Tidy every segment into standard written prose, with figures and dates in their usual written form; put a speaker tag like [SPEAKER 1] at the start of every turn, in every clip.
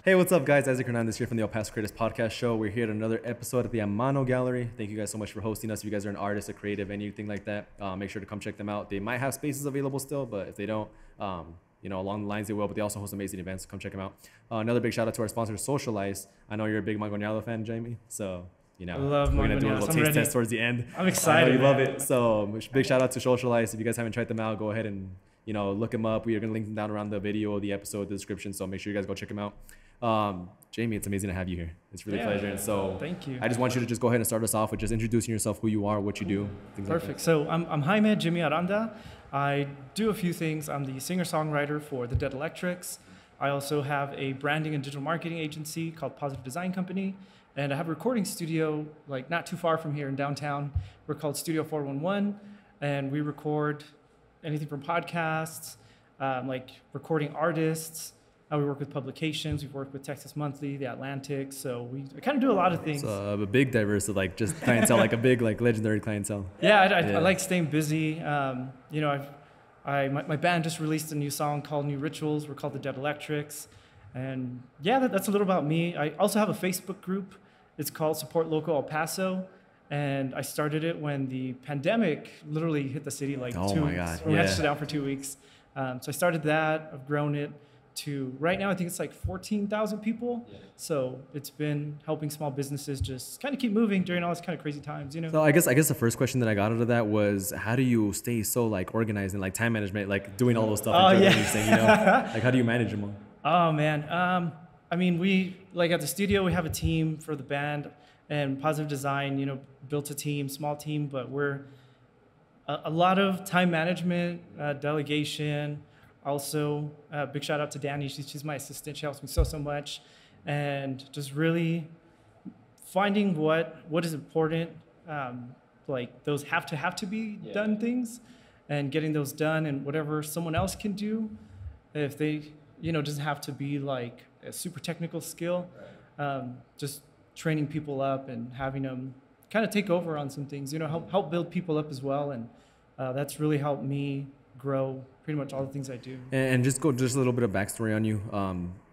[SPEAKER 1] Hey, what's up, guys? Isaac Hernandez here from the El Paso Creators Podcast Show. We're here at another episode at the Amano Gallery. Thank you guys so much for hosting us. If you guys are an artist, a creative, anything like that, make sure to come check them out. They might have spaces available still, but if they don't, along the lines they will. But they also host amazing events. So come check them out. Another big shout out to our sponsor, Socialize. I know you're a big Mangonadas fan, Jamie. So
[SPEAKER 2] I love
[SPEAKER 1] we're gonna do a little taste test towards the end.
[SPEAKER 2] I'm excited.
[SPEAKER 1] You love it. So big shout out to Socialize. If you guys haven't tried them out, go ahead and look them up. We are gonna link them down around the video, the episode, the description. So make sure you guys go check them out. Jamie, it's amazing to have you here. It's really a pleasure. And so
[SPEAKER 2] thank you.
[SPEAKER 1] I just want you to just go ahead and start us off with just introducing yourself, who you are, what you do, things
[SPEAKER 2] Perfect.
[SPEAKER 1] like that.
[SPEAKER 2] So I'm Jaime Jimmy Aranda. I do a few things. I'm the singer-songwriter for the Dead Electrics. I also have a branding and digital marketing agency called Positive Design Company. And I have a recording studio like not too far from here in downtown. We're called Studio 411. And we record anything from podcasts, like recording artists. We work with publications. We've worked with Texas Monthly, The Atlantic. So we kind of do a lot of things.
[SPEAKER 1] So a big diverse of like just clientele, like a big like legendary clientele.
[SPEAKER 2] Yeah, I like staying busy. My band just released a new song called New Rituals. We're called the Dead Electrics. And yeah, that's a little about me. I also have a Facebook group. It's called Support Local El Paso. And I started it when the pandemic literally hit the city like 2 weeks.
[SPEAKER 1] Oh my God.
[SPEAKER 2] We had to shut down for 2 weeks. So I started that. I've grown it to right now I think it's like 14,000 people. Yeah. So it's been helping small businesses just kind of keep moving during all these kind of crazy times,
[SPEAKER 1] So I guess the first question that I got out of that was, how do you stay so like organized and like time management, like doing all those stuff? Like how do you manage them all?
[SPEAKER 2] Oh man. We like at the studio we have a team for the band, and Positive Design, built a team, small team, but we're a lot of time management, delegation. Also, big shout out to Danny. She's my assistant. She helps me so much. And just really finding what is important, like those have to be done things, and getting those done, and whatever someone else can do, if they, doesn't have to be like a super technical skill, just training people up and having them kind of take over on some things, help build people up as well. And that's really helped me grow pretty much all the things I do.
[SPEAKER 1] And just a little bit of backstory on you.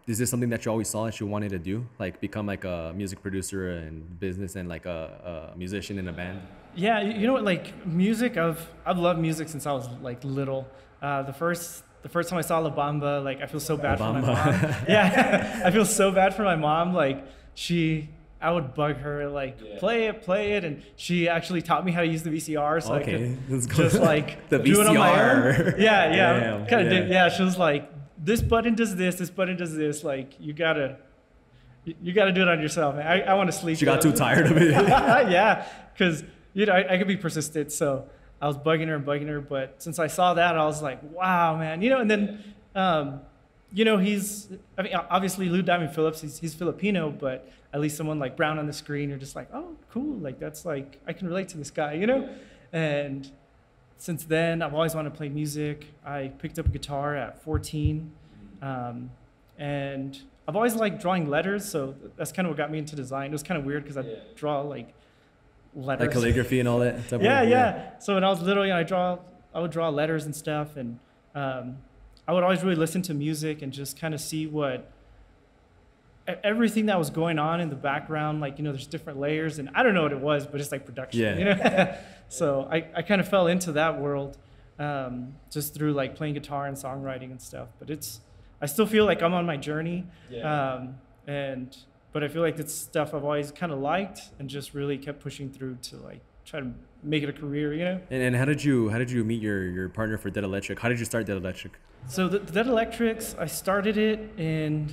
[SPEAKER 1] Is this something that you always saw that you wanted to do, like become like a music producer and business and like a musician in a band?
[SPEAKER 2] Yeah, like music, I've loved music since I was like little. The first time I saw La Bamba, like I feel so bad for my mom. Yeah, I feel so bad for my mom. Like I would bug her, like, play it, and she actually taught me how to use the VCR, so I could just, like,
[SPEAKER 1] the
[SPEAKER 2] do
[SPEAKER 1] VCR.
[SPEAKER 2] it on my own. Yeah, she was like, this button does this button does this, like, you gotta do it on yourself, man. I want to sleep.
[SPEAKER 1] She got too tired of it.
[SPEAKER 2] Yeah, because, I could be persistent, so I was bugging her, but since I saw that, I was like, wow, man, and then, obviously Lou Diamond Phillips, he's Filipino, but at least someone like brown on the screen, you're just like, oh, cool. Like, that's like, I can relate to this guy, And since then, I've always wanted to play music. I picked up a guitar at 14. And I've always liked drawing letters. So that's kind of what got me into design. It was kind of weird because I draw like letters.
[SPEAKER 1] Like calligraphy and all that stuff.
[SPEAKER 2] Yeah. So when I was little, I would draw letters and stuff. And I would always really listen to music and just kind of see everything that was going on in the background, like, there's different layers, and I don't know what it was, but it's like production, So I kind of fell into that world just through like playing guitar and songwriting and stuff. But I still feel like I'm on my journey, but I feel like it's stuff I've always kind of liked and just really kept pushing through to like try to make it a career,
[SPEAKER 1] And how did you meet your partner for Dead Electric? How did you start Dead Electric?
[SPEAKER 2] So the Dead Electrics, I started it in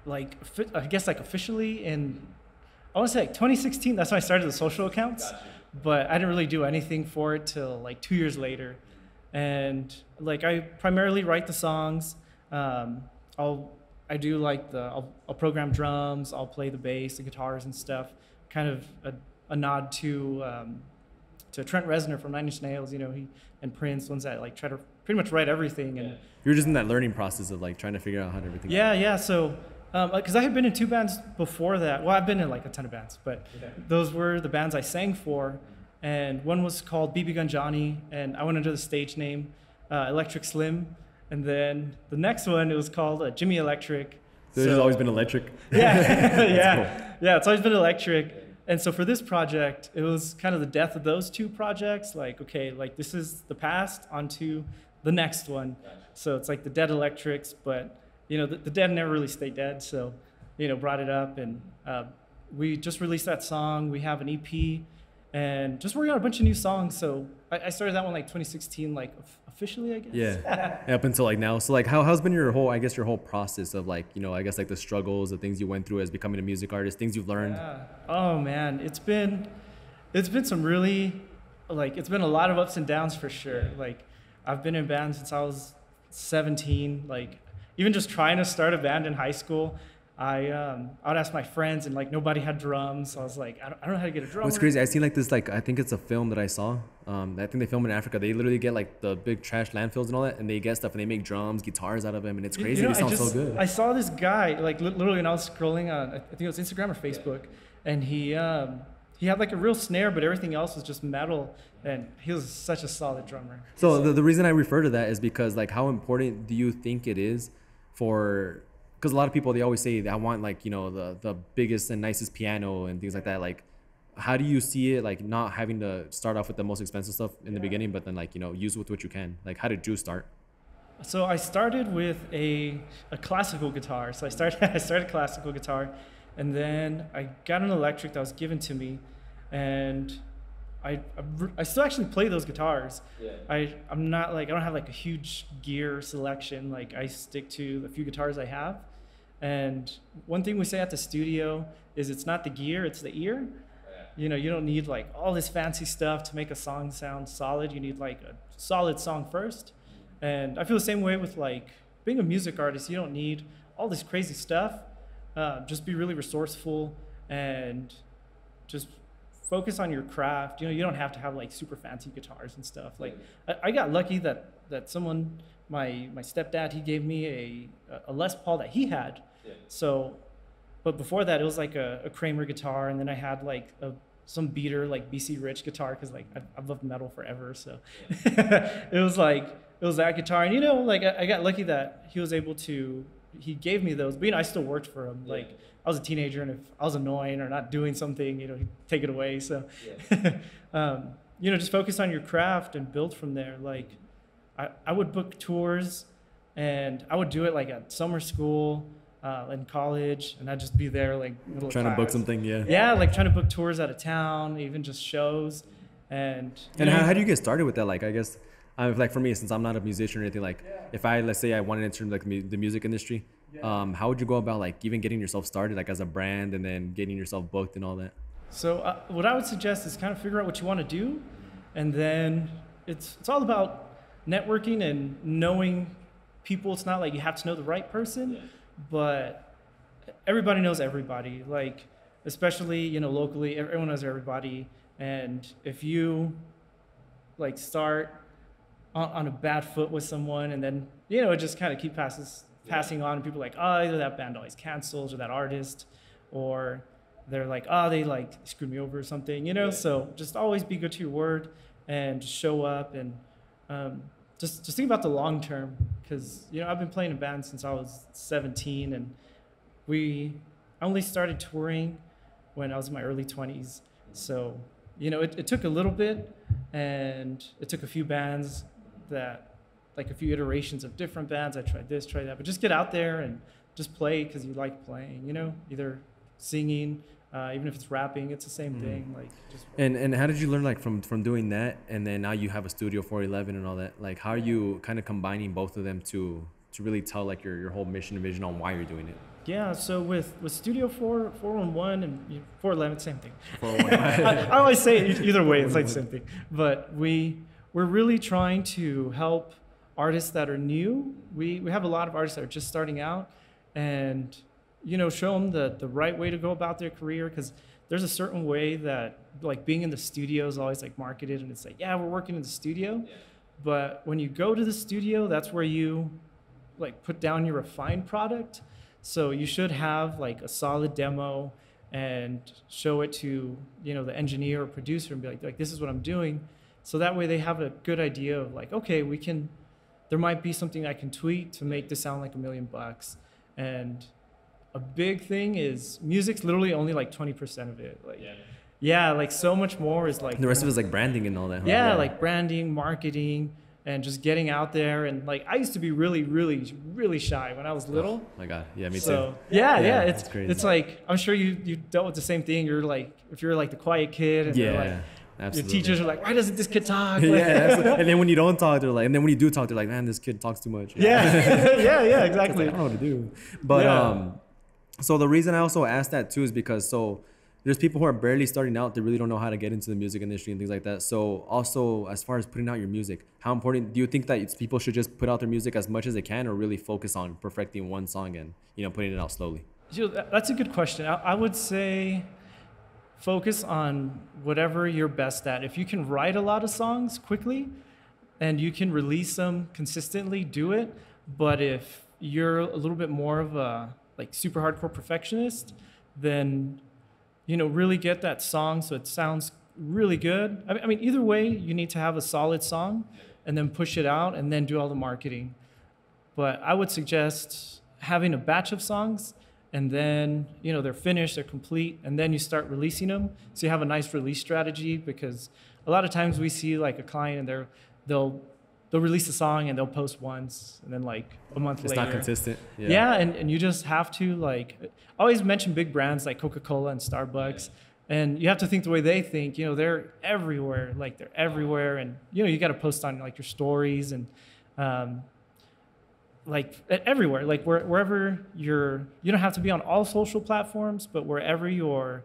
[SPEAKER 2] like, I guess like officially in, I want to say like 2016. That's when I started the social accounts. Gotcha. But I didn't really do anything for it till like 2 years later. And like, I primarily write the songs. I'll program drums. I'll play the bass, the guitars and stuff. Kind of a nod to Trent Reznor from Nine Inch Nails, and Prince, ones that like try to pretty much write everything. And
[SPEAKER 1] you were just in that learning process of like trying to figure out how to everything.
[SPEAKER 2] Yeah. So, because I had been in 2 bands before that. Well, I've been in like a ton of bands, but those were the bands I sang for. And one was called BB Gun Johnny, and I went under the stage name Electric Slim. And then the next one, it was called Jimmy Electric.
[SPEAKER 1] So it's always been electric.
[SPEAKER 2] Yeah, yeah. It's always been electric. And so for this project, it was kind of the death of those two projects. Like, okay, like this is the past, onto the next one. So it's like the dead electrics, but you know, the dead never really stay dead. So, you know, brought it up, and we just released that song. We have an EP, and just working on a bunch of new songs. So I started that one like 2016, like officially, I guess.
[SPEAKER 1] Yeah. Up until like now. So like how's been your whole, I guess, your whole process of like, you know, I guess like the struggles, the things you went through as becoming a music artist, things you've learned?
[SPEAKER 2] Yeah. Oh man, it's been some really, like, it's been a lot of ups and downs for sure. Like, I've been in bands since I was 17. Like, even just trying to start a band in high school, I would ask my friends, and like nobody had drums. So I was like, I don't know how to get a drum.
[SPEAKER 1] What's crazy, I seen like this, like I think it's a film that I saw. I think they film in Africa. They literally get like the big trash landfills and all that, and they get stuff and they make drums, guitars out of them, and it's crazy.
[SPEAKER 2] You know,
[SPEAKER 1] They sound so good.
[SPEAKER 2] I saw this guy, like literally when I was scrolling on, I think it was Instagram or Facebook, and he had like a real snare, but everything else was just metal, and he was such a solid drummer.
[SPEAKER 1] So the reason I refer to that is because like how important do you think it is for, because a lot of people, they always say, I want like, you know, the biggest and nicest piano and things like that. Like, how do you see it, like not having to start off with the most expensive stuff in the beginning, but then like, you know, use with what you can? Like, how did you start?
[SPEAKER 2] So I started with a classical guitar. So I started classical guitar, and then I got an electric that was given to me, and I still actually play those guitars. Yeah. I'm not like, I don't have like a huge gear selection. Like, I stick to the few guitars I have. And one thing we say at the studio is it's not the gear, it's the ear. Yeah. You know, you don't need like all this fancy stuff to make a song sound solid. You need like a solid song first. And I feel the same way with like being a music artist. You don't need all this crazy stuff. Just be really resourceful and just focus on your craft. You know, you don't have to have like super fancy guitars and stuff. Like, I got lucky that someone, my stepdad, he gave me a Les Paul that he had. Yeah. So, but before that, it was like a Kramer guitar, and then I had like some beater, like BC Rich guitar, because like I've loved metal forever. So yeah. it was that guitar, and you know, like I got lucky that he gave me those. But you know, I still worked for him. Yeah. Like, I was a teenager, and if I was annoying or not doing something, you know, he'd take it away. So, yeah. You know, just focus on your craft and build from there. Like, I would book tours, and I would do it like at summer school, in college, and I'd just be there like middle
[SPEAKER 1] trying
[SPEAKER 2] of
[SPEAKER 1] to book something.
[SPEAKER 2] Yeah, like trying to book tours out of town, even just shows. And
[SPEAKER 1] how do you get started with that? Like, I guess, like for me, since I'm not a musician or anything, like if let's say I wanted to enter like the music industry, how would you go about like even getting yourself started, like as a brand, and then getting yourself booked and all that?
[SPEAKER 2] So what I would suggest is kind of figure out what you want to do, and then it's all about networking and knowing people. It's not like you have to know the right person, but everybody knows everybody. Like, especially, you know, locally, everyone knows everybody. And if you like start on a bad foot with someone, and then, you know, it just kind of keep passing on, and people are like, oh, either that band always cancels, or that artist, or they're like, oh, they like screwed me over or something, you know. So just always be good to your word and just show up, and just think about the long term, because, you know, I've been playing in bands since I was 17, and I only started touring when I was in my early 20s. So, you know, it took a little bit, and it took a few bands that, like a few iterations of different bands. I tried this, tried that, but just get out there and just play because you like playing, you know, either singing, even if it's rapping, it's the same thing. Like, just.
[SPEAKER 1] And how did you learn, like from doing that, and then now you have a Studio 411 and all that? Like, how are you kind of combining both of them to really tell like your whole mission and vision on why you're doing it?
[SPEAKER 2] Yeah, so with Studio 411 and 411, same thing. 411. I always say it either way, it's like the same thing. But we're really trying to help artists that are new. We have a lot of artists that are just starting out, and, you know, show them the right way to go about their career, because there's a certain way that, like, being in the studio is always like marketed, and it's like, yeah, we're working in the studio. Yeah. But when you go to the studio, that's where you like put down your refined product. So you should have like a solid demo and show it to, you know, the engineer or producer, and be like this is what I'm doing. So that way they have a good idea of like, okay, there might be something I can tweak to make this sound like $1 million. And a big thing is music's literally only like 20% of it. Like, yeah, like so much more is like
[SPEAKER 1] The rest of it is like branding and all that. Huh?
[SPEAKER 2] yeah, like branding, marketing, and just getting out there. And like I used to be really, really, really shy when I was little.
[SPEAKER 1] Oh my God. Yeah, me
[SPEAKER 2] So
[SPEAKER 1] too.
[SPEAKER 2] yeah,
[SPEAKER 1] that's crazy.
[SPEAKER 2] it's like I'm sure you dealt with the same thing. You're like if you're like the quiet kid, and they're like,
[SPEAKER 1] absolutely.
[SPEAKER 2] your teachers are like, why doesn't this kid talk? Like,
[SPEAKER 1] Yeah, absolutely. And then when you don't talk, they're like, and then when you do talk, they're like, man, this kid talks too much.
[SPEAKER 2] yeah,
[SPEAKER 1] It's like,
[SPEAKER 2] exactly.
[SPEAKER 1] I don't know what to do. But so the reason I also asked that too is because there's people who are barely starting out. They really don't know how to get into the music industry and things like that. So also, as far as putting out your music, how important do you think that people should just put out their music as much as they can, or really focus on perfecting one song and putting it out slowly?
[SPEAKER 2] That's a good question. I would say focus on whatever you're best at. If you can write a lot of songs quickly and you can release them consistently, do it. But if you're a little bit more of a like super hardcore perfectionist, then really get that song so it sounds really good. I mean, either way, you need to have a solid song and then push it out and then do all the marketing. But I would suggest having a batch of songs and then, they're finished, they're complete, and then you start releasing them. So you have a nice release strategy, because a lot of times we see like a client and they'll release a song and they'll post once and then like a month later.
[SPEAKER 1] It's not consistent.
[SPEAKER 2] Yeah, and you just have to like always mention big brands like Coca-Cola and Starbucks, and you have to think the way they think. They're everywhere. Like they're everywhere, and you got to post on like your stories and like everywhere. Like wherever you don't have to be on all social platforms, but wherever your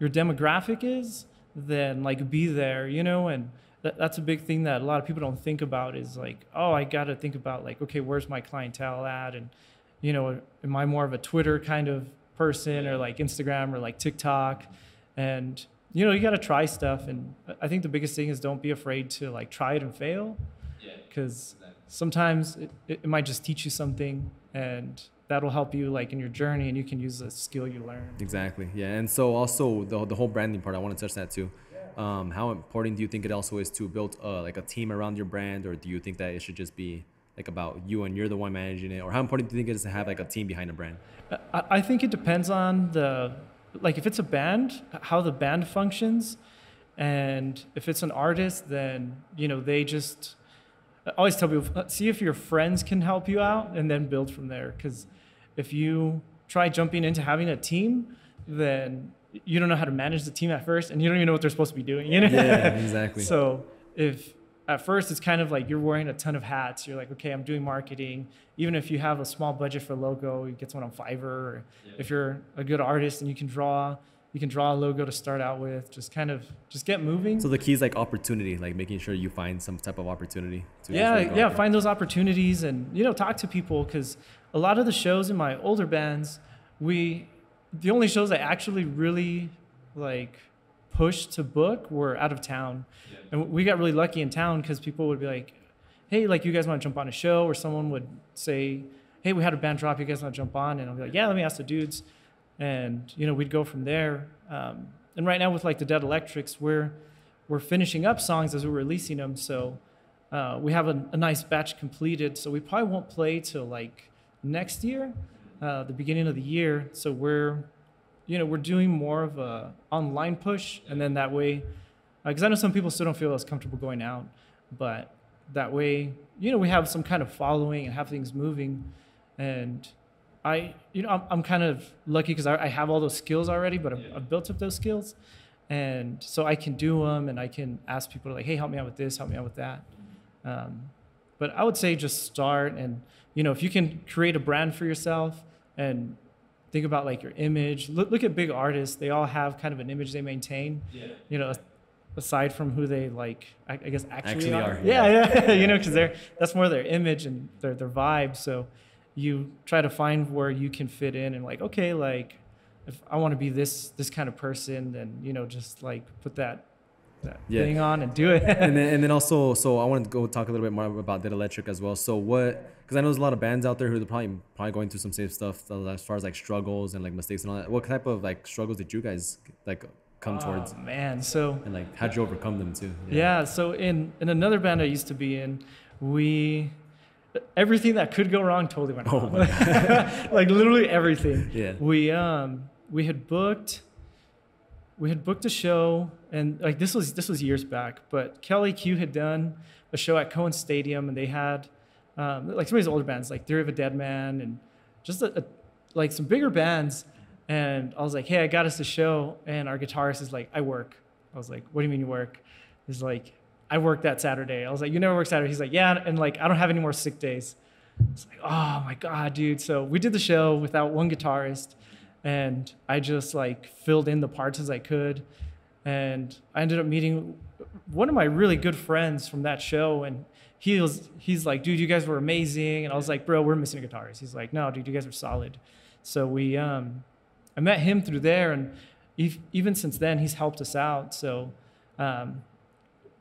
[SPEAKER 2] demographic is, then like be there. And that's a big thing that a lot of people don't think about is like, oh, I got to think about like, okay, where's my clientele at? And, am I more of a Twitter kind of person or like Instagram or like TikTok? And, you got to try stuff. And I think the biggest thing is don't be afraid to like try it and fail, because sometimes it might just teach you something, and that'll help you like in your journey, and you can use the skill you learned.
[SPEAKER 1] Exactly. Yeah. And so also the whole branding part, I want to touch that too. How important do you think it also is to build like a team around your brand, or do you think that it should just be like about you and you're the one managing it, or how important do you think it is to have like a team behind a brand?
[SPEAKER 2] I think it depends on like if it's a band, how the band functions, and if it's an artist, then they just I always tell people, see if your friends can help you out and then build from there. Because if you try jumping into having a team, then you don't know how to manage the team at first, and you don't even know what they're supposed to be doing.
[SPEAKER 1] Yeah, exactly.
[SPEAKER 2] So if at first it's kind of like you're wearing a ton of hats, you're like, okay, I'm doing marketing. Even if you have a small budget for a logo, you get someone on Fiverr. Or if you're a good artist and you can draw a logo to start out with. Just get moving.
[SPEAKER 1] So the key is like opportunity, like making sure you find some type of opportunity.
[SPEAKER 2] Find those opportunities and talk to people, because a lot of the shows in my older bands, the only shows I actually really like pushed to book were out of town. And we got really lucky in town, because people would be like, hey, like you guys want to jump on a show? Or someone would say, hey, we had a band drop, you guys want to jump on? And I'll be like, yeah, let me ask the dudes. And we'd go from there. And right now with like the Dead Electrics, we're finishing up songs as we're releasing them. So we have a nice batch completed. So we probably won't play till like next year, the beginning of the year. So we're doing more of a online push, and then that way, because I know some people still don't feel as comfortable going out, but that way, we have some kind of following and have things moving. And I'm kind of lucky because I have all those skills already, but I've built up those skills. And so I can do them, and I can ask people like, hey, help me out with this, help me out with that. But I would say just start, and, if you can create a brand for yourself and think about like your image, look at big artists, they all have kind of an image they maintain, aside from who they like, I guess actually are. Yeah. Because that's more their image and their vibe. So you try to find where you can fit in, and like, okay, like if I want to be this kind of person, then just like put that thing on and do it.
[SPEAKER 1] and then also, so I want to go talk a little bit more about Dead Electric as well. So because I know there's a lot of bands out there who are probably going through some safe stuff as far as like struggles and like mistakes and all that. What type of like struggles did you guys like come towards?
[SPEAKER 2] Oh man, so
[SPEAKER 1] and like how'd you overcome them too?
[SPEAKER 2] Yeah, so in another band I used to be in, we everything that could go wrong totally went wrong.
[SPEAKER 1] Oh my God.
[SPEAKER 2] Like literally everything.
[SPEAKER 1] Yeah.
[SPEAKER 2] We had booked a show, and like this was years back, but Kelly Q had done a show at Cohen Stadium, and they had like some of these older bands, like Theory of a Dead Man, and just like some bigger bands. And I was like, hey, I got us a show, and our guitarist is like, I work. I was like, what do you mean you work? He's like, I work that Saturday. I was like, you never work Saturday? He's like, yeah, and like I don't have any more sick days. It's like, oh my God, dude. So we did the show without one guitarist, and I just like filled in the parts as I could. And I ended up meeting one of my really good friends from that show, and he's like, dude, you guys were amazing. And I was like, bro, we're missing a guitarist. He's like, no, dude, you guys are solid. So I met him through there, and even since then, he's helped us out. So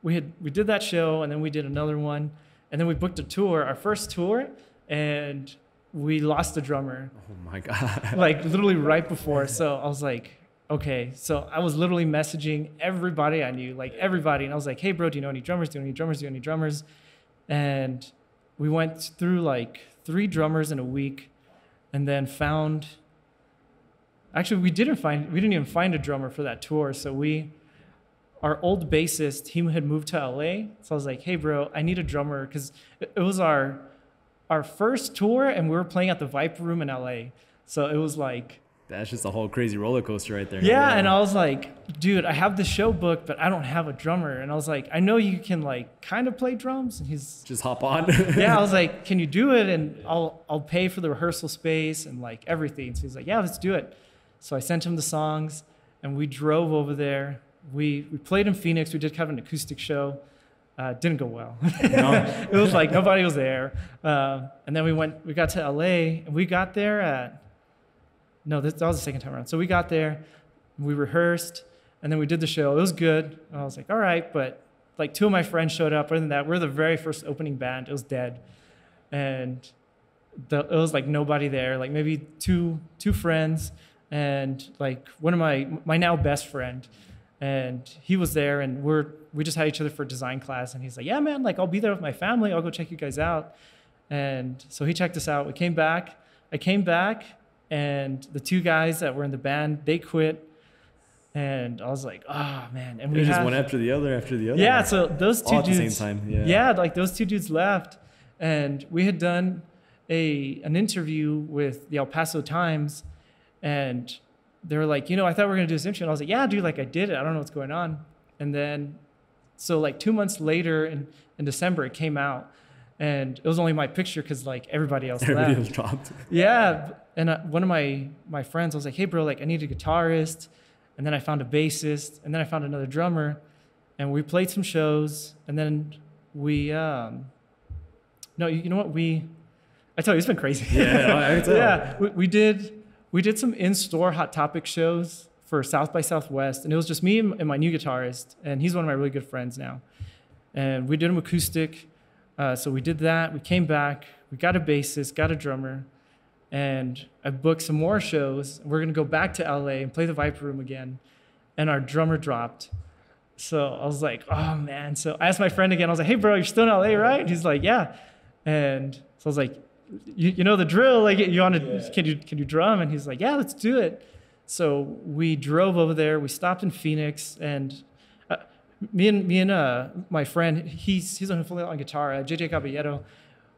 [SPEAKER 2] we did that show, and then we did another one, and then we booked a tour, our first tour, and we lost the drummer.
[SPEAKER 1] Oh my God.
[SPEAKER 2] Like literally right before. So I was like, okay. So I was literally messaging everybody I knew, like everybody. And I was like, hey bro, do you know any drummers? Do you know any drummers? Do you know any drummers? And we went through like 3 drummers in a week, and then we didn't even find a drummer for that tour. So our old bassist, he had moved to LA. So I was like, hey bro, I need a drummer, because it was our first tour, and we were playing at the Viper Room in LA. So it was like,
[SPEAKER 1] that's just a whole crazy roller coaster right there.
[SPEAKER 2] Yeah, and I was like, dude, I have the show booked, but I don't have a drummer. And I was like, I know you can like kind of play drums. And he's
[SPEAKER 1] just hop on.
[SPEAKER 2] Yeah, I was like, can you do it? And I'll pay for the rehearsal space and like everything. So he's like, yeah, let's do it. So I sent him the songs, and we drove over there. We played in Phoenix. We did kind of an acoustic show. Didn't go well. No. It was like nobody was there. And then we got to LA, and we got there that was the second time around. So we got there, we rehearsed, and then we did the show. It was good. And I was like, all right, but like 2 of my friends showed up. Other than that, we're the very first opening band. It was dead. And it was like nobody there, like maybe two friends, and like one of my now best friend. And he was there, and we just had each other for design class. And he's like, yeah, man, like I'll be there with my family. I'll go check you guys out. And so he checked us out. We came back. I came back, and the 2 guys that were in the band, they quit. And I was like, oh man. And we
[SPEAKER 1] just one after the other.
[SPEAKER 2] Yeah. So those 2 dudes.
[SPEAKER 1] At the same time. Yeah.
[SPEAKER 2] Yeah. Like those 2 dudes left, and we had done an interview with the El Paso Times, and they were like, I thought we were going to do this interview. And I was like, yeah, dude, like I did it. I don't know what's going on. And then, so like 2 months later in December, it came out, and it was only my picture because like everybody else
[SPEAKER 1] Everybody
[SPEAKER 2] left.
[SPEAKER 1] was dropped.
[SPEAKER 2] Yeah. And one of my friends, I was like, hey bro, like I need a guitarist. And then I found a bassist, and then I found another drummer, and we played some shows. And then you know what? I tell you, it's been crazy.
[SPEAKER 1] Yeah, I can tell.
[SPEAKER 2] Yeah. We did some in-store Hot Topic shows for South by Southwest, and it was just me and my new guitarist, and he's one of my really good friends now. And we did them acoustic. So we did that. We came back. We got a bassist, got a drummer, and I booked some more shows. We're going to go back to LA and play the Viper Room again, and our drummer dropped. So I was like, oh, man. So I asked my friend again. I was like, hey, bro, you're still in LA, right? And he's like, yeah. And so I was like, you know the drill, like can you drum? And he's like, yeah, let's do it. So we drove over there. We stopped in Phoenix, and me and my friend, he's on fully on guitar, JJ Caballero.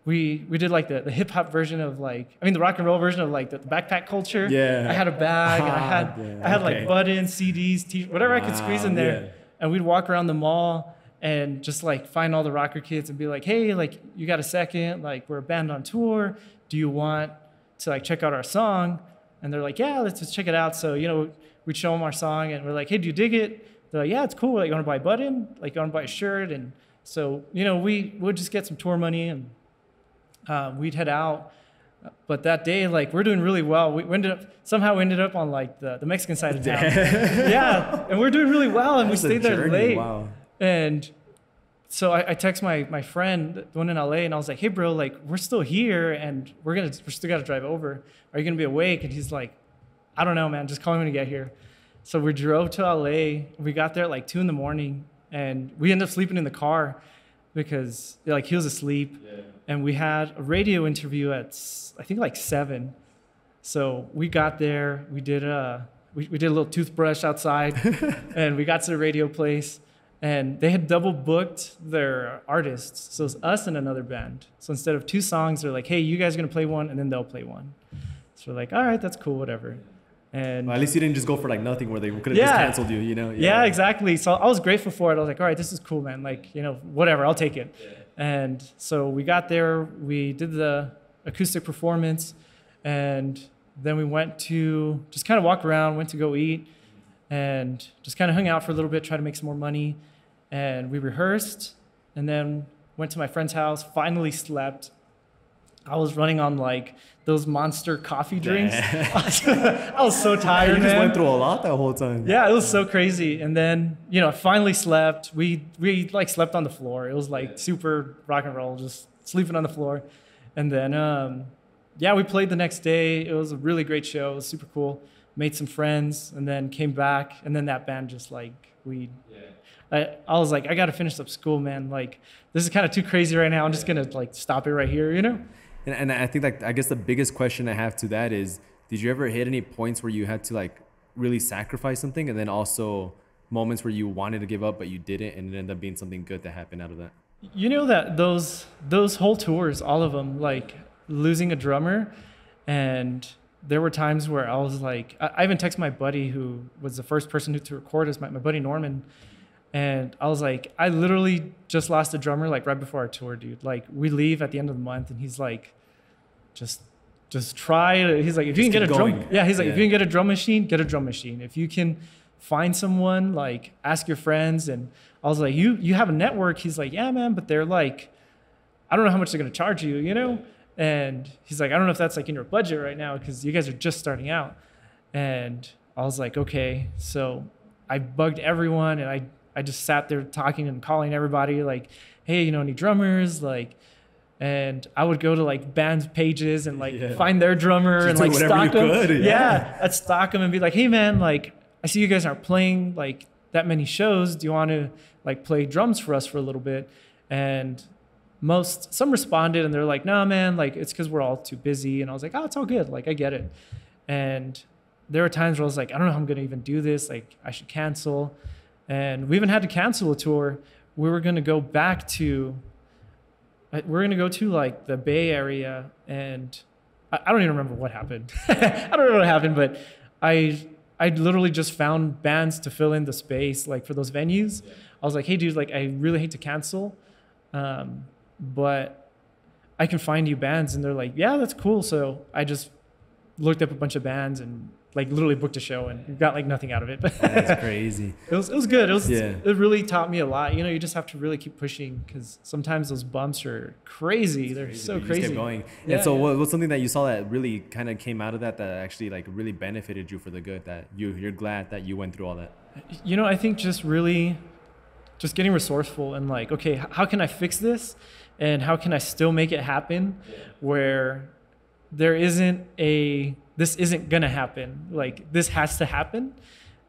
[SPEAKER 2] We did like the hip hop version of the rock and roll version of like the backpack culture.
[SPEAKER 1] Yeah.
[SPEAKER 2] I had a bag, and I had like buttons, CDs, whatever I could squeeze in there. Yeah. And we'd walk around the mall and just like find all the rocker kids and be like, hey, like you got a second? Like we're a band on tour. Do you want to like check out our song? And they're like, yeah, let's just check it out. So, we'd show them our song, and we're like, hey, do you dig it? They're like, yeah, it's cool. Like, you want to buy a button? Like, you want to buy a shirt? And so, we would just get some tour money, and we'd head out. But that day, like, we're doing really well. We ended up on like the Mexican side of town. Yeah, and we're doing really well, and we stayed there late. Wow. And so I text my friend, the one in LA, and I was like, hey bro, like we're still here, and we're still gotta drive over. Are you gonna be awake? And he's like, I don't know, man, just call me when you get here. So we drove to LA. We got there at like 2 a.m, and we ended up sleeping in the car. because like he was asleep, and we had a radio interview at I think like 7. So we got there, we did a little toothbrush outside, and we got to the radio place, and they had double booked their artists. So it's us and another band. So instead of 2 songs, they're like, hey, you guys are gonna play one, and then they'll play one. So we're like, all right, that's cool, whatever. And
[SPEAKER 1] well, at least you didn't just go for like nothing where they could have just canceled you, you know?
[SPEAKER 2] Yeah, exactly. So I was grateful for it. I was like, all right, this is cool, man. Like, you know, whatever, I'll take it. And so we got there, we did the acoustic performance, and then we went to just kind of walk around, went to go eat, and just kind of hung out for a little bit, try to make some more money. And we rehearsed, and then went to my friend's house, finally slept. I was running on like those Monster coffee drinks. I was so tired,
[SPEAKER 1] You just went through a lot that whole time.
[SPEAKER 2] Yeah, it was so crazy. And then, you know, I finally slept. We like slept on the floor. It was like super rock and roll, just sleeping on the floor. And then, we played the next day. It was a really great show. It was super cool. Made some friends, and then came back. And then that band just like, I was like, I got to finish up school, man. Like, this is kind of too crazy right now. I'm just going to like stop it right here, you know?
[SPEAKER 1] And I think like, I guess the biggest question I have to that is, did you ever hit any points where you had to like really sacrifice something, and then also moments where you wanted to give up, but you didn't, and it ended up being something good that happened out of that?
[SPEAKER 2] You know that those whole tours, all of them, like losing a drummer, and there were times where I was like, I even texted my buddy who was the first person to record us, my buddy Norman, and I was like, I literally just lost a drummer like right before our tour, dude. Like we leave at the end of the month, and he's like, just try. He's like, if you can get a drum, if you can get a drum machine, get a drum machine. If you can find someone, like ask your friends. And I was like, you have a network? He's like, yeah, man, but they're like, I don't know how much they're gonna charge you, you know? And he's like, I don't know if that's like in your budget right now, because you guys are just starting out. And I was like, okay. So I bugged everyone, and I just sat there talking and calling everybody like, hey, you know, any drummers? Like, and I would go to like bands pages and like find their drummer and like stock them. I'd stock them and be like, hey man, like I see you guys aren't playing like that many shows. Do you want to like play drums for us for a little bit? And some responded, and they're like, nah man, like it's because we're all too busy. And I was like, oh, it's all good. Like I get it. And there were times where I was like, I don't know how I'm going to even do this. Like I should cancel. And we even had to cancel a tour. We were going to go to like the Bay Area, and I don't even remember what happened. I don't know what happened, but I literally just found bands to fill in the space like for those venues. I was like, hey dude, like I really hate to cancel, but I can find you bands. And they're like, yeah, that's cool. So I just looked up a bunch of bands and like literally booked a show, and got like nothing out of it.
[SPEAKER 1] That's crazy.
[SPEAKER 2] It was good. It really taught me a lot. You know, you just have to really keep pushing, because sometimes those bumps are crazy. They're so crazy. Just kept
[SPEAKER 1] going. And so what's something that you saw that really kind of came out of that actually like really benefited you for the good, that you're glad that you went through all that?
[SPEAKER 2] You know, I think just getting resourceful and like, okay, how can I fix this? And how can I still make it happen where this isn't gonna happen, like this has to happen,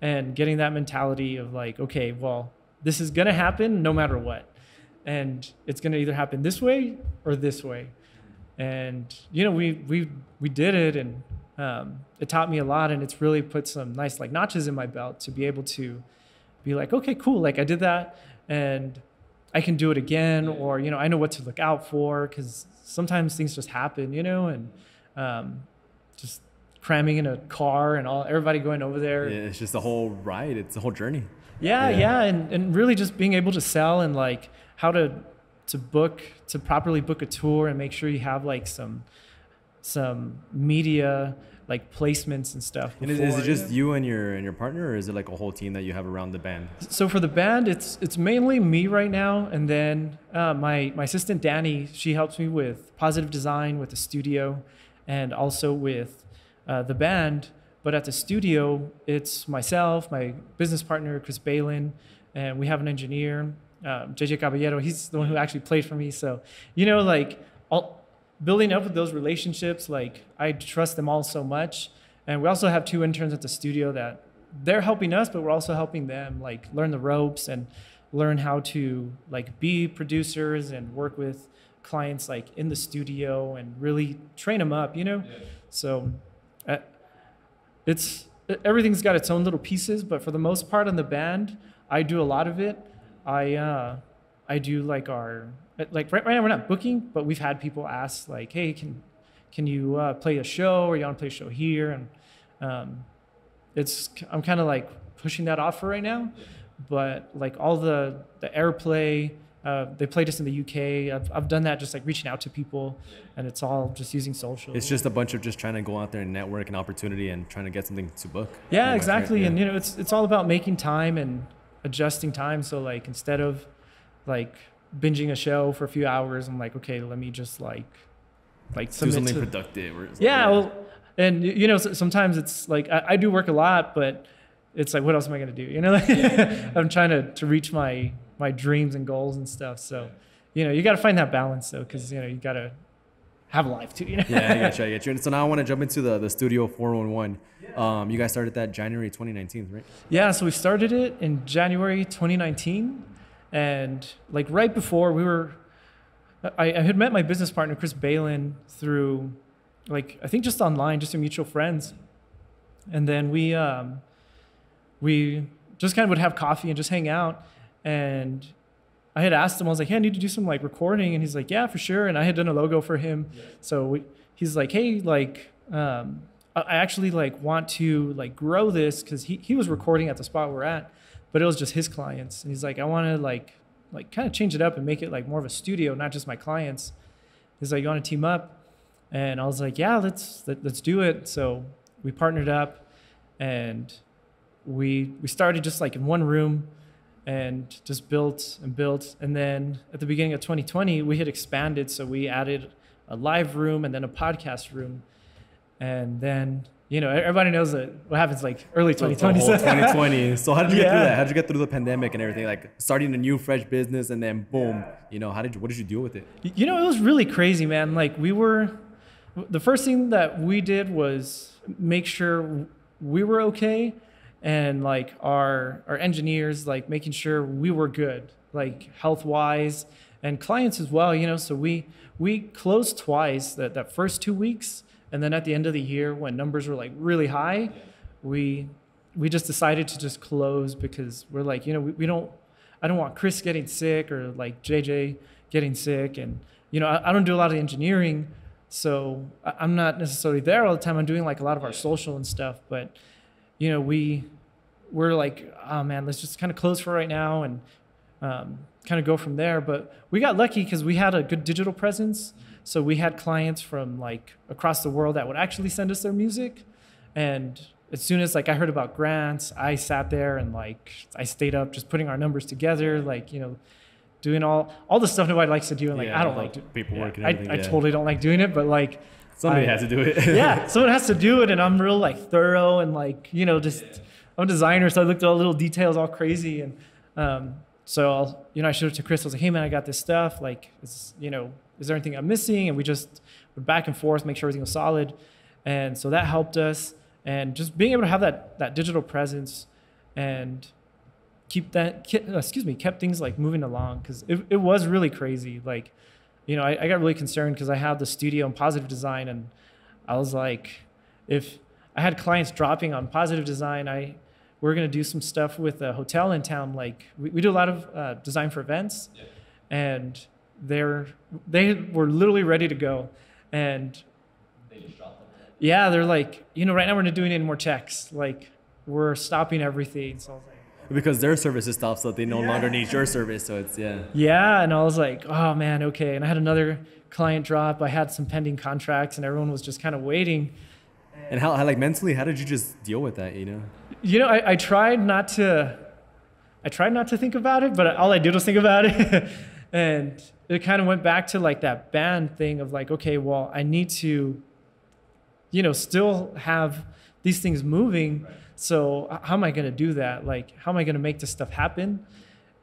[SPEAKER 2] and getting that mentality of like, okay, well, this is gonna happen no matter what, and it's gonna either happen this way or this way. And you know, we did it, and it taught me a lot, and it's really put some nice like notches in my belt to be able to be like, okay, cool, like I did that, and I can do it again, or you know, I know what to look out for, because sometimes things just happen, you know, and just cramming in a car and everybody going over there.
[SPEAKER 1] Yeah, it's just a whole ride. It's a whole journey.
[SPEAKER 2] Yeah. And really just being able to sell, and like how to properly book a tour, and make sure you have like some media like placements and stuff.
[SPEAKER 1] And is it just you and your partner, or is it like a whole team that you have around the band?
[SPEAKER 2] So for the band, it's mainly me right now, and then my assistant Danny, she helps me with positive design, with the studio, and also with the band. But at the studio, it's myself, my business partner Chris Balin, and we have an engineer, JJ Caballero. He's the one who actually played for me. So you know, like building up with those relationships, like I trust them all so much. And we also have 2 interns at the studio that they're helping us, but we're also helping them like learn the ropes. And learn how to like be producers and work with clients like in the studio and really train them up, you know? Yeah. So everything's got its own little pieces, but for the most part on the band, I do a lot of it. I do like right now we're not booking, but we've had people ask like, hey, can you play a show, or you want to play a show here? And I'm kind of like pushing that off for right now, but like all the airplay, they played us in the UK. I've done that, just like reaching out to people, and it's all just using social.
[SPEAKER 1] It's just a bunch of just trying to go out there and network and opportunity and trying to get something to book.
[SPEAKER 2] Yeah, exactly.
[SPEAKER 1] Right? Yeah.
[SPEAKER 2] And you know, it's all about making time and adjusting time. So like instead of like binging a show for a few hours, I'm like, okay, let me just like do
[SPEAKER 1] something productive. Or
[SPEAKER 2] yeah, well, and you know, sometimes it's like I do work a lot, but it's like, what else am I gonna do? You know, I'm trying to reach my dreams and goals and stuff. So, you know, you got to find that balance though, because you know you got to have a life too. You know.
[SPEAKER 1] Yeah, I get you. And so now I want to jump into the Studio 411. You guys started that January 2019, right?
[SPEAKER 2] Yeah, so we started it in January 2019, and like right before I had met my business partner Chris Balin through, like, I think just online, just through mutual friends, and then we just kind of would have coffee and just hang out. And I had asked him, I was like, hey, I need to do some like recording. And he's like, yeah, for sure. And I had done a logo for him. Yeah. So he's like, hey, like, I actually like want to like grow this, because he was recording at the spot we're at, but it was just his clients. And he's like, I want to like kind of change it up and make it like more of a studio, not just my clients. He's like, you want to team up? And I was like, yeah, let's do it. So we partnered up, and we started just like in one room, and just built and built. And then at the beginning of 2020, we had expanded. So we added a live room and then a podcast room. And then, you know, everybody knows that what happens like early 2020.
[SPEAKER 1] 2020. So how did you get through that? How did you get through the pandemic and everything? Like starting a new fresh business and then boom, you know, what did you deal with it?
[SPEAKER 2] You know, it was really crazy, man. Like the first thing that we did was make sure we were okay. And like our engineers, like making sure we were good, like health wise, and clients as well, you know. So we closed twice that first 2 weeks, and then at the end of the year when numbers were like really high, we just decided to just close, because we're like, you know, I don't want Chris getting sick or like JJ getting sick, and you know, I don't do a lot of engineering, so I'm not necessarily there all the time. I'm doing like a lot of our social and stuff, but you know, we're like, oh man, let's just kind of close for right now and kind of go from there. But we got lucky because we had a good digital presence. So we had clients from like across the world that would actually send us their music. And as soon as like I heard about grants, I sat there and like I stayed up just putting our numbers together, like, you know, doing all the stuff nobody likes to do. And like, I don't like
[SPEAKER 1] paperwork.
[SPEAKER 2] Yeah, I totally don't like doing it, but like,
[SPEAKER 1] somebody has to do it.
[SPEAKER 2] Yeah, someone has to do it, and I'm real like thorough and like, you know, just I'm a designer, so I looked at all little details, all crazy, and so I showed it to Chris. I was like, hey man, I got this stuff. Like, is there anything I'm missing? And we just went back and forth, make sure everything was solid, and so that helped us. And just being able to have that digital presence and kept things like moving along, because it was really crazy. Like, you know, I got really concerned because I had the studio and Positive Design, and I was like, if I had clients dropping on Positive Design, we're going to do some stuff with a hotel in town. Like we do a lot of design for events, and they were literally ready to go, and they just dropped them. Yeah, they're like, you know, right now we're not doing any more checks. Like we're stopping everything. So I was like,
[SPEAKER 1] because their service is stopped, so they no longer need your service. So it's
[SPEAKER 2] Yeah, and I was like, oh man, okay. And I had another client drop. I had some pending contracts, and everyone was just kind of waiting.
[SPEAKER 1] And how like mentally, how did you just deal with that? You know.
[SPEAKER 2] You know, I tried not to think about it, but all I did was think about it, and it kind of went back to like that band thing of like, okay, well, I need to, you know, still have these things moving. Right. So how am I going to do that? Like, how am I going to make this stuff happen?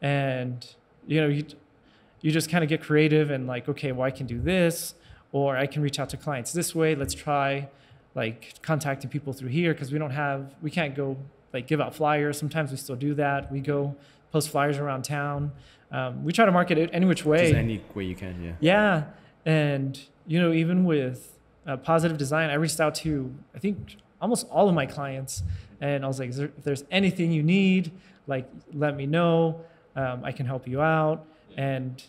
[SPEAKER 2] And, you know, you just kind of get creative and like, okay, well, I can do this, or I can reach out to clients this way. Let's try like contacting people through here, because we can't go like give out flyers. Sometimes we still do that. We go post flyers around town. We try to market it any which way.
[SPEAKER 1] Just any way you can, yeah.
[SPEAKER 2] Yeah, and even with positive design, I reached out to I think almost all of my clients, and I was like, if there's anything you need, like let me know. I can help you out. And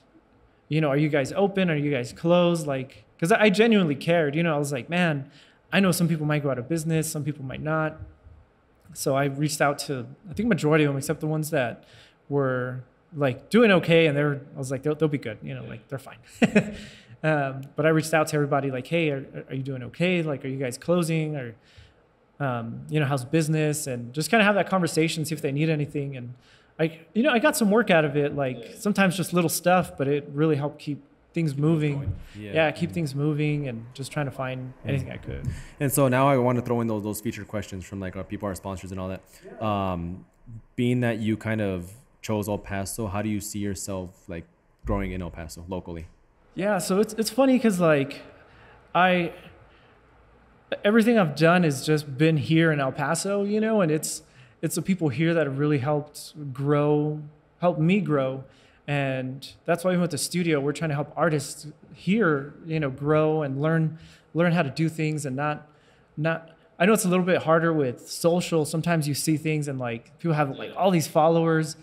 [SPEAKER 2] are you guys open? Are you guys closed? Like, because I genuinely cared. I was like, man, I know some people might go out of business, some people might not. So I reached out to I think majority of them, except the ones that were like doing okay, and I was like, they'll be good, like they're fine. But I reached out to everybody like, hey, are you doing okay? Like, are you guys closing? Or, how's business? And just kind of have that conversation, see if they need anything. And I got some work out of it, like sometimes just little stuff, but it really helped keep things moving. Keep things moving, and just trying to find anything I could.
[SPEAKER 1] And so now I want to throw in those featured questions from like our people, our sponsors and all that. Being that you kind of chose El Paso, how do you see yourself like growing in El Paso locally? Yeah,
[SPEAKER 2] so it's funny because like everything I've done has just been here in El Paso, and it's the people here that have really helped me grow. And that's why we went to studio. We're trying to help artists here, grow and learn how to do things, and not. I know it's a little bit harder with social. Sometimes you see things and like people have like all these followers,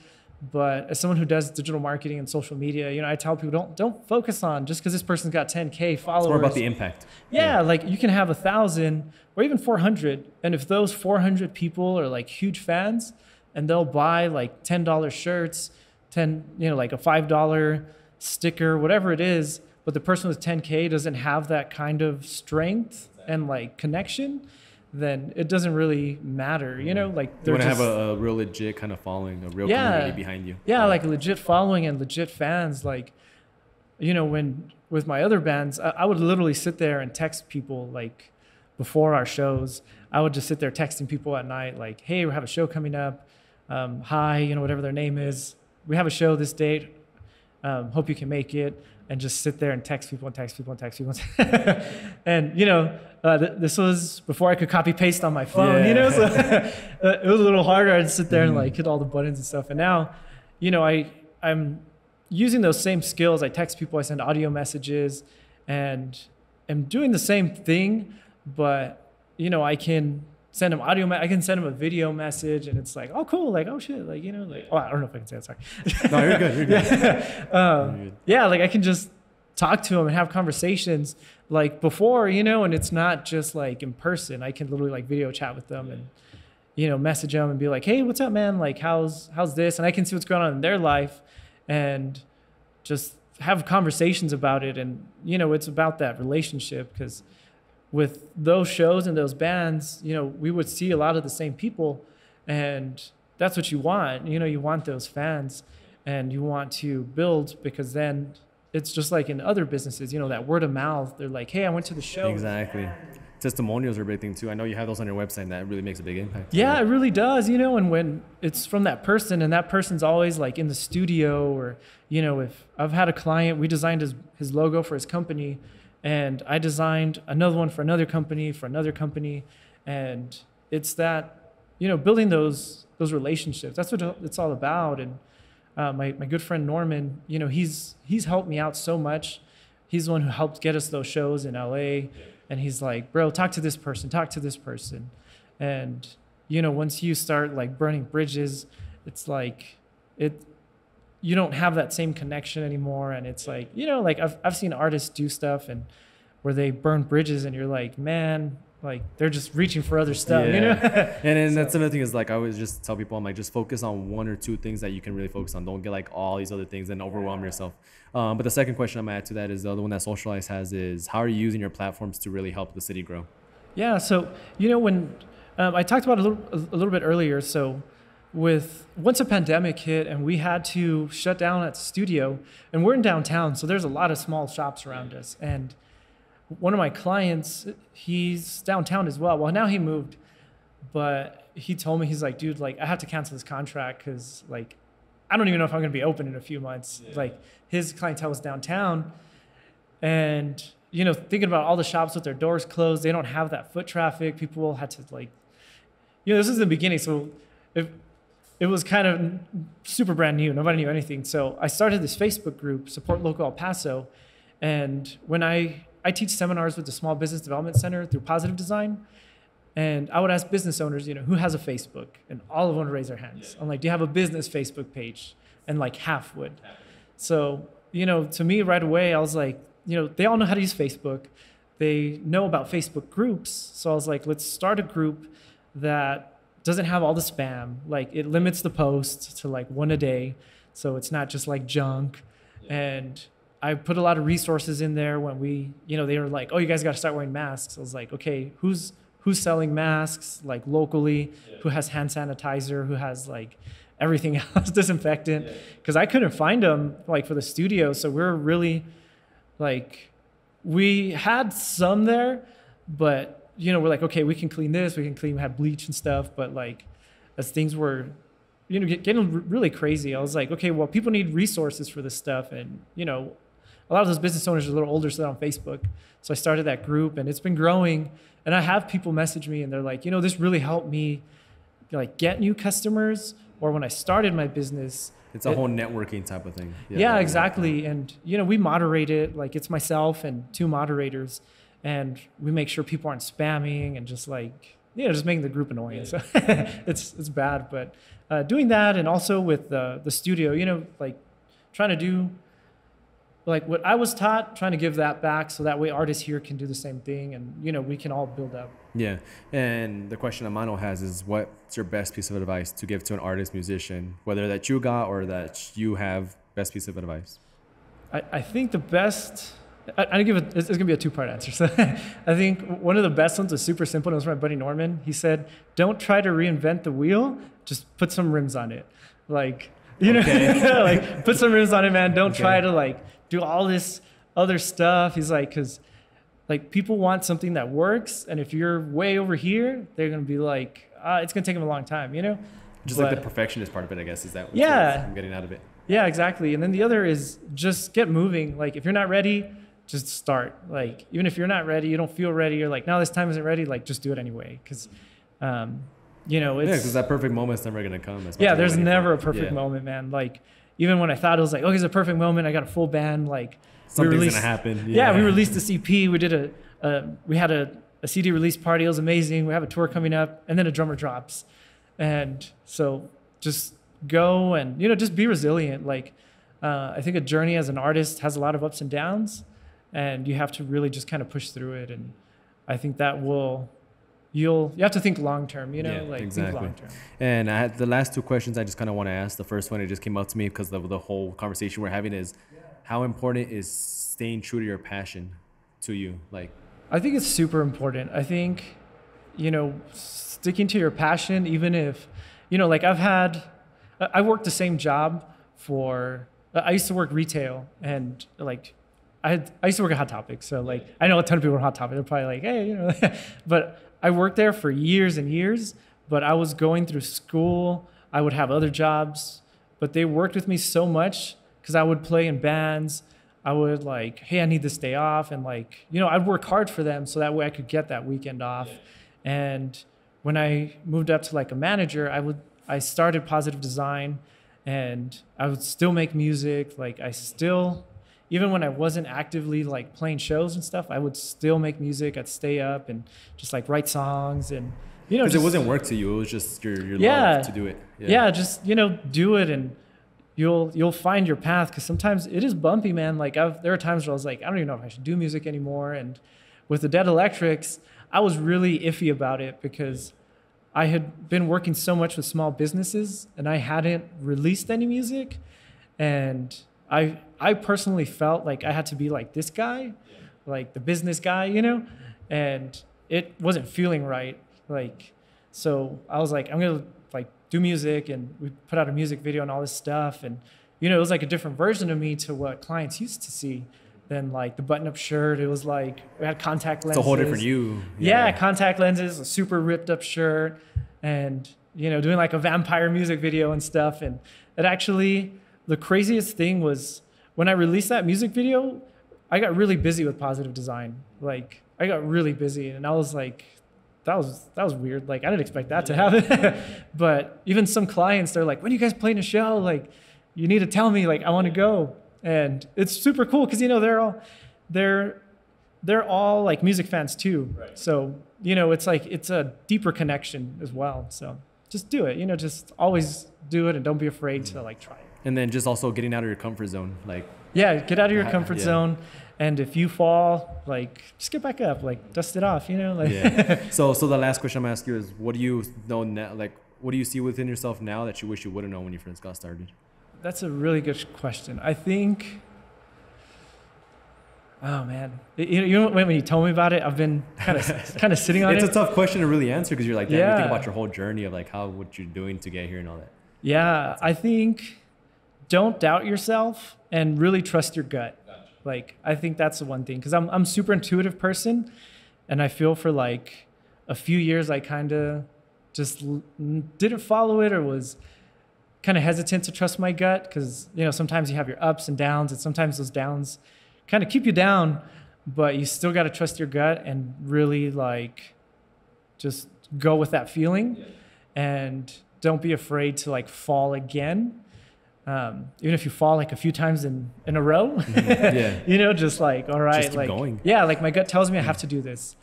[SPEAKER 2] but as someone who does digital marketing and social media, I tell people don't focus on just because this person's got 10K followers.
[SPEAKER 1] It's more about the impact.
[SPEAKER 2] Yeah, like you can have 1,000 or even 400, and if those 400 people are like huge fans, and they'll buy like $10 shirts, like a $5 sticker, whatever it is, but the person with 10K doesn't have that kind of strength and like connection, then it doesn't really matter, like
[SPEAKER 1] you want to have a real legit kind of following, a real community behind you.
[SPEAKER 2] Yeah, like a legit following and legit fans. Like, when with my other bands, I would literally sit there and text people like before our shows. I would just sit there texting people at night, like, hey, we have a show coming up. Hi, whatever their name is. We have a show this date. Hope you can make it. And just sit there and text people. And, this was before I could copy paste on my phone, so it was a little harder. I'd sit there and like hit all the buttons and stuff. And now, I'm using those same skills. I text people, I send audio messages, and I'm doing the same thing, but, I can send them I can send them a video message, and it's like, oh, cool. Like, oh shit. Like, like, oh, I don't know if I can say it. Sorry.
[SPEAKER 1] No, you're good. You're good.
[SPEAKER 2] Yeah. Like I can just talk to them and have conversations like before, and it's not just like in person. I can literally like video chat with them and, message them and be like, hey, what's up, man? Like, how's this? And I can see what's going on in their life and just have conversations about it. And, it's about that relationship, because with those shows and those bands, we would see a lot of the same people, and that's what you want. You want those fans, and you want to build, because then it's just like in other businesses, that word of mouth. They're like, hey, I went to the show.
[SPEAKER 1] Exactly. Testimonials are a big thing too. I know you have those on your website, and that really makes a big impact.
[SPEAKER 2] Yeah, it really does, and when it's from that person, and that person's always like in the studio, or, if I've had a client, we designed his logo for his company, and I designed another one for another company, and it's that, building those relationships. That's what it's all about. And my good friend Norman, he's helped me out so much. He's the one who helped get us those shows in LA, and he's like, bro, talk to this person. And once you start like burning bridges, it's like you don't have that same connection anymore. And it's like, like I've seen artists do stuff and where they burn bridges, and you're like, man, like they're just reaching for other stuff,
[SPEAKER 1] and then that's another thing is like I always just tell people, I'm like, just focus on one or two things that you can really focus on. Don't get like all these other things and overwhelm yourself. But the second question I'm gonna add to that is the other one that Socialize has is, how are you using your platforms to really help the city grow? Yeah,
[SPEAKER 2] so when I talked about a little bit earlier, so once a pandemic hit and we had to shut down at the studio, and we're in downtown, so there's a lot of small shops around us. And one of my clients, he's downtown as well. Well, now he moved, but he told me, he's like, dude, like I have to cancel this contract because like I don't even know if I'm going to be open in a few months. Yeah. Like his clientele is downtown, and thinking about all the shops with their doors closed, they don't have that foot traffic. People had to like, this is the beginning. So if it was kind of super brand new. Nobody knew anything. So I started this Facebook group, Support Local El Paso. And when I teach seminars with the Small Business Development Center through Positive Design. And I would ask business owners, who has a Facebook? And all of them would raise their hands. I'm like, do you have a business Facebook page? And like half would. So, to me right away, I was like, they all know how to use Facebook. They know about Facebook groups. So I was like, let's start a group that doesn't have all the spam. Like it limits the posts to like one a day. So it's not just like junk. And I put a lot of resources in there when they were like, oh, you guys got to start wearing masks. I was like, okay, who's selling masks like locally, who has hand sanitizer, who has like everything else, disinfectant, because I couldn't find them like for the studio. So we're really like, we had some there, but we're like, okay, we can clean this, have bleach and stuff. But like as things were, getting really crazy, I was like, okay, well, people need resources for this stuff. And, a lot of those business owners are a little older, so they're on Facebook. So I started that group and it's been growing. And I have people message me and they're like, this really helped me like get new customers. Or when I started my business,
[SPEAKER 1] it's a whole networking type of thing.
[SPEAKER 2] Yeah, exactly. And, we moderate it. Like it's myself and 2 moderators. And we make sure people aren't spamming and just like, just making the group annoying. So it's bad. But doing that, and also with the studio, like trying to do like what I was taught, trying to give that back so that way artists here can do the same thing and, we can all build up. Yeah.
[SPEAKER 1] And the question Amano has is, what's your best piece of advice to give to an artist, musician, whether that you got or that you have, best piece of advice?
[SPEAKER 2] I think the best, it's going to be a 2-part answer. So I think one of the best ones was super simple. It was from my buddy Norman. He said, don't try to reinvent the wheel, just put some rims on it. Like, like put some rims on it, man. Don't try to like do all this other stuff. He's like, because like people want something that works, and if you're way over here, they're gonna be like, it's gonna take them a long time,
[SPEAKER 1] Just like the perfectionist part of it, I guess, is that what I'm getting out of it?
[SPEAKER 2] Yeah, exactly. And then the other is just get moving. Like if you're not ready, just start. Like even if you're not ready, you don't feel ready, you're like, no, this time isn't ready. Like just do it anyway, because it's
[SPEAKER 1] because that perfect moment's never gonna come.
[SPEAKER 2] There's never a perfect moment, man. Like even when I thought it was like, okay, it's a perfect moment, I got a full band, like
[SPEAKER 1] something's gonna happen.
[SPEAKER 2] Yeah, we released the CP. We did we had a CD release party. It was amazing. We have a tour coming up, and then a drummer drops, and so just go and just be resilient. Like I think a journey as an artist has a lot of ups and downs, and you have to really just kind of push through it. And I think that you have to think long term. Think long term.
[SPEAKER 1] And I had the last 2 questions I just kind of want to ask. The first one, it just came up to me because of the whole conversation we're having, is how important is staying true to your passion to you? Like,
[SPEAKER 2] I think it's super important. I think, sticking to your passion, even if, like I worked the same job I used to work retail, and like, I used to work at Hot Topic. So like, I know a ton of people at Hot Topic. They're probably like, hey, but I worked there for years and years, but I was going through school. I would have other jobs, but they worked with me so much because I would play in bands. I would like, hey, I need this day off. And like, I'd work hard for them so that way I could get that weekend off. And when I moved up to like a manager, I started Positive Design, and I would still make music. Like even when I wasn't actively like playing shows and stuff, I would still make music. I'd stay up and just like write songs, and
[SPEAKER 1] because it wasn't work to you, it was just your love to do it.
[SPEAKER 2] Just do it, and you'll find your path. Because sometimes it is bumpy, man. Like there are times where I was like, I don't even know if I should do music anymore. And with the Dead Electrics, I was really iffy about it because I had been working so much with small businesses and I hadn't released any music, and I personally felt like I had to be like this guy, like the business guy, and it wasn't feeling right. Like, so I was like, I'm going to like do music, and we put out a music video and all this stuff. And, it was like a different version of me to what clients used to see than like the button up shirt. It was like, we had contact lenses.
[SPEAKER 1] It's a whole different you.
[SPEAKER 2] Yeah, contact lenses, a super ripped up shirt, and, doing like a vampire music video and stuff. And it actually, the craziest thing was when I released that music video, I got really busy with Positive Design. Like I got really busy, and I was like, that was weird. Like, I didn't expect that to happen. But even some clients, they're like, when are you guys playing a show? Like, you need to tell me, like, I want to go. And it's super cool because, you know, they're all like music fans too. Right. So, you know, it's like, it's a deeper connection as well. So just do it, you know, just always do it and don't be afraid to like try it.
[SPEAKER 1] And then just also getting out of your comfort zone. Like,
[SPEAKER 2] yeah, get out of your comfort zone. And if you fall, like, just get back up, like, dust it off, you know? Like,
[SPEAKER 1] yeah. So the last question I'm going to ask you is, what do you know now? Like, what do you see within yourself now that you wish you would have known when you first got started?
[SPEAKER 2] That's a really good question. I think, oh man, you know when you told me about it, I've been kind of sitting on it.
[SPEAKER 1] It's a tough question to really answer because you're like, damn, you think about your whole journey of like what you're doing to get here and all that.
[SPEAKER 2] Yeah, I think don't doubt yourself and really trust your gut. Like, I think that's the one thing, because I'm a super intuitive person, and I feel for like a few years I kind of just didn't follow it or was kind of hesitant to trust my gut, because, you know, sometimes you have your ups and downs, and sometimes those downs kind of keep you down, but you still got to trust your gut and really like just go with that feeling, and don't be afraid to like fall again. Even if you fall like a few times in a row, you know, just like, all right,
[SPEAKER 1] just keep going.
[SPEAKER 2] Yeah, like my gut tells me I have to do this.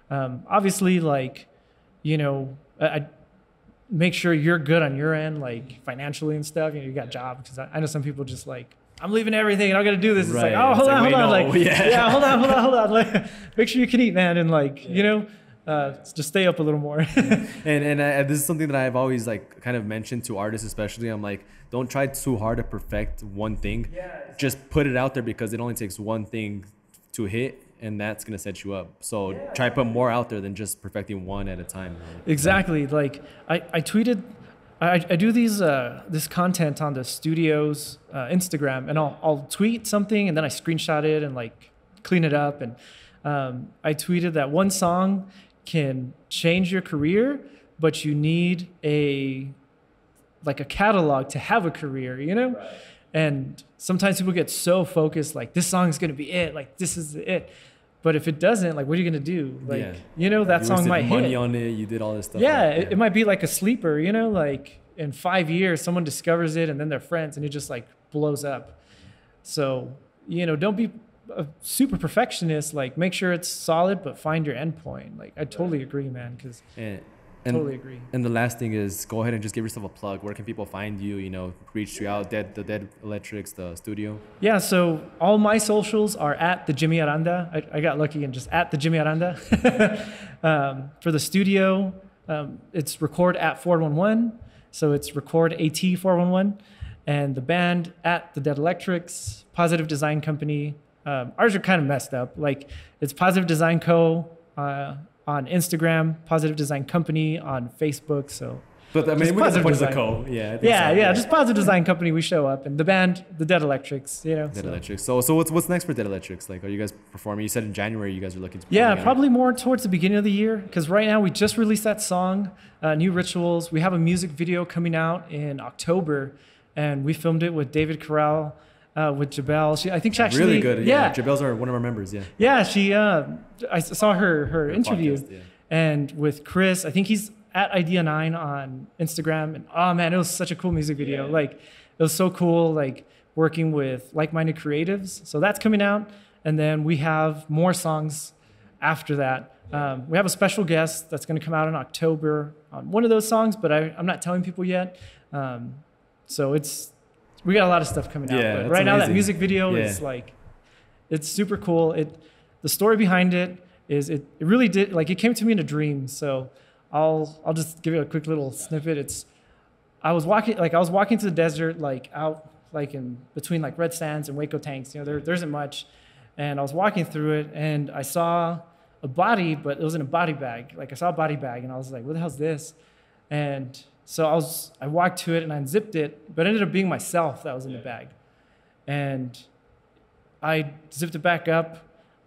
[SPEAKER 2] Obviously, like, you know, I make sure you're good on your end, like financially and stuff. You know, you got jobs, because I know some people just like, I'm leaving everything and I'm gonna do this. It's like, oh, hold on.
[SPEAKER 1] No.
[SPEAKER 2] Like, yeah, hold on. Like, make sure you can eat, man, and like, you know. Just stay up a little more.
[SPEAKER 1] and this is something that I've always like kind of mentioned to artists, especially. I'm like, don't try too hard to perfect one thing. Just put it out there, because it only takes one thing to hit, and that's gonna set you up. So try to put more out there than just perfecting one at a time.
[SPEAKER 2] Exactly. Like I tweeted, I do these this content on the studio's Instagram, and I'll tweet something and then I screenshot it and like clean it up. And I tweeted that one song can change your career, but you need a catalog to have a career, you know? Right. And sometimes people get so focused, like, this song's gonna be it, like, this is it. But if it doesn't, like, what are you gonna do? Like, you know, that song might hit.
[SPEAKER 1] You money on it, you did all this stuff.
[SPEAKER 2] Yeah, it might be like a sleeper, you know? Like, in 5 years, someone discovers it, and then they're friends, and it just, like, blows up. So, you know, don't be a super perfectionist. Like, make sure it's solid, but find your end point. Like, I totally agree, man, because totally agree.
[SPEAKER 1] And the last thing is, go ahead and just give yourself a plug. Where can people find you, you know, reach you out, the Dead Electrics, the studio? Yeah,
[SPEAKER 2] so all my socials are at the Jimmy Aranda. I got lucky and just at the Jimmy Aranda. For the studio, it's record at 411. So it's record AT 411. And the band at the Dead Electrics, Positive Design Company. Ours are kind of messed up. Like, it's Positive Design Co. On Instagram, Positive Design Company on Facebook. So,
[SPEAKER 1] but I mean, we got the Co.
[SPEAKER 2] Yeah, just Positive Design Company. We show up, and the band, the Dead Electrics. You know,
[SPEAKER 1] Dead Electrics. So what's next for Dead Electrics? Like, are you guys performing? You said in January you guys are looking to.
[SPEAKER 2] Yeah, probably more towards the beginning of the year, because right now we just released that song, New Rituals. We have a music video coming out in October, and we filmed it with David Corral. With Jabel. I think she actually...
[SPEAKER 1] Really good. Yeah. Jabel's one of our members, yeah.
[SPEAKER 2] Yeah, she... I saw her interview. Podcast, and with Chris, I think he's at Idea9 on Instagram. And oh, man, it was such a cool music video. Yeah. Like, it was so cool, like, working with like-minded creatives. So that's coming out. And then we have more songs after that. We have a special guest that's going to come out in October on one of those songs, but I'm not telling people yet. So we got a lot of stuff coming out. But right now, that music video is like, it's super cool. The story behind it is it really did, like, it came to me in a dream. So I'll just give you a quick little snippet. I was walking through the desert, like out, like in between like red sands and Waco tanks. You know, there isn't much. And I was walking through it, and I saw a body, but it was in a body bag. Like, I saw a body bag, and I was like, what the hell's this? And so I walked to it and I unzipped it, but it ended up being myself that was in the bag. And I zipped it back up.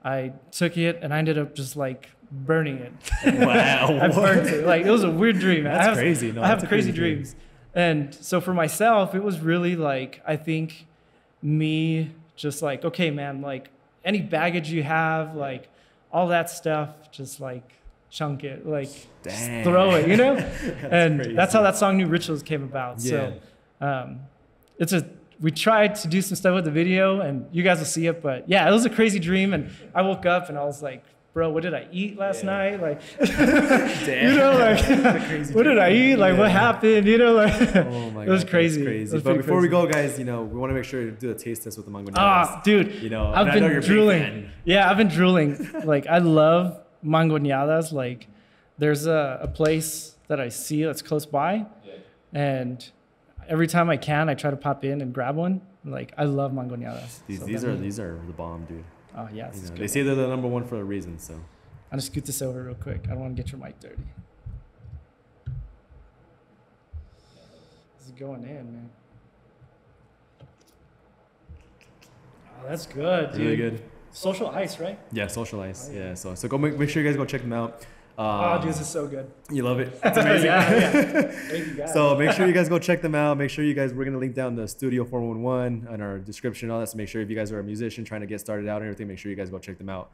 [SPEAKER 2] I took it and I ended up just like burning it.
[SPEAKER 1] Wow.
[SPEAKER 2] I burnt it. Like, it was a weird dream.
[SPEAKER 1] That's crazy. No,
[SPEAKER 2] I have crazy dreams. And so for myself, it was really like, I think me just like, okay, man, like any baggage you have, like all that stuff, just like chunk it, like just
[SPEAKER 1] Dang.
[SPEAKER 2] throw it, you know? And
[SPEAKER 1] crazy.
[SPEAKER 2] that's how that song New Rituals came about.
[SPEAKER 1] Yeah.
[SPEAKER 2] So we tried to do some stuff with the video, and you guys will see it, but yeah, it was a crazy dream. And I woke up and I was like, bro, what did I eat last night? Like,
[SPEAKER 1] Damn.
[SPEAKER 2] you know, like, what did I eat? Like, what happened? You know, like,
[SPEAKER 1] Oh my
[SPEAKER 2] it was
[SPEAKER 1] God,
[SPEAKER 2] crazy.
[SPEAKER 1] that's crazy. But before we go, guys, you know, we want to make sure to do a taste test with the Mangonadas.
[SPEAKER 2] Ah, dude,
[SPEAKER 1] You know,
[SPEAKER 2] I've
[SPEAKER 1] and I know
[SPEAKER 2] been
[SPEAKER 1] you're a big
[SPEAKER 2] drooling.
[SPEAKER 1] fan.
[SPEAKER 2] Yeah, I've been drooling. Like, I love Mangonadas. Like, there's a place that I see that's close by, and every time I can, I try to pop in and grab one. Like, I love Mangonadas.
[SPEAKER 1] These are the bomb, dude.
[SPEAKER 2] Oh yeah,
[SPEAKER 1] You
[SPEAKER 2] this is
[SPEAKER 1] know,
[SPEAKER 2] good.
[SPEAKER 1] they say they're the number one for a reason. So
[SPEAKER 2] I'm gonna scoot this over real quick. I don't want to get your mic dirty. This is going in, man. Oh, that's good, dude.
[SPEAKER 1] really good.
[SPEAKER 2] Social ice, right?
[SPEAKER 1] Yeah, socialize.
[SPEAKER 2] Oh, yeah.
[SPEAKER 1] Yeah, so go make sure you guys go check them out.
[SPEAKER 2] Oh, dude, this is so good.
[SPEAKER 1] You love it. It's amazing.
[SPEAKER 2] yeah. Thank you, guys.
[SPEAKER 1] So make sure you guys go check them out. Make sure you guys, we're going to link down the Studio 411 in our description and all that. So make sure if you guys are a musician trying to get started out and everything, make sure you guys go check them out.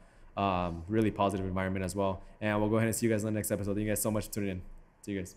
[SPEAKER 1] Really positive environment as well. And we'll go ahead and see you guys in the next episode. Thank you guys so much for tuning in. See you guys.